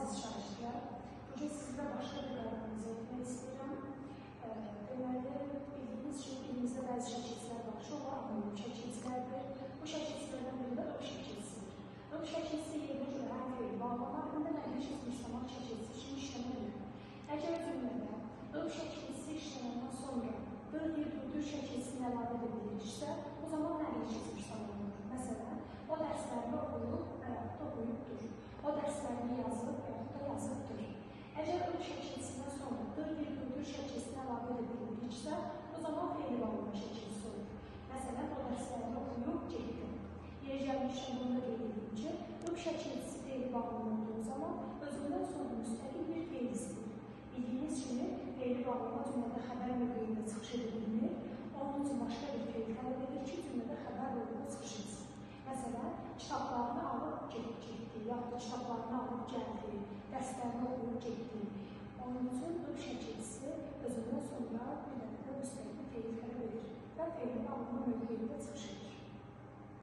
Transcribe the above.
əziz şagirdlər, bugün sizlə başqa bir qərarımızı etmək istəyirəm. Deməli, bildiyiniz kimi dilimizdə bəzi şəkilçilər var. Çox anonim şəkilçilərdir. Bu şəkilçilərdən biri də ıb şəkilçisidir. Ib şəkilçisi yerinə görə həm feil bağlamaq, həm də nəqli çizmişləmək şəkilçisi üçün işləməlir. Əgər cümlədə ıb şəkilçisi işləməndən sonra dır şəkilçisini əlavə edə biliriksə, o zaman nəqli çizmişləmək olur. Məsələn, o dərslərini oxuyub və yaxud da oxuyubdur. O dərslərini yazıb və yaxud da yazıbdır. Əgər ıb şəkilçisindən sonra dır şəkilçisini əlavə edə biliriksə, o zaman feil bağlama şəkilçisi olur. Məsələn, o dərslərini oxuyub getdi. Yer gəlmişəm bunu da qeyd edeyim ki, ıb şəkilçisi feil bağlama olduğu zaman özündən sonra müstəqil bir feil istəyir. Bildiyiniz kimi, feili bağlama cümlədə xəbər mövqeyində çıxış edilir. Onun üçün başqa bir feil tələb edir ki, cümlədə xəbər mövqeyində çıxış etsin. Məsələn, kitablarını alıb getdi, yaxud da kitablarını alıb gəldi, dərslərini oxuyub getdi. Onun üçün ıb şəkilçisi özündən sonra bir dənə də müstəqil feil tələb edir və feili bağlama mövqeyində çıxış edir.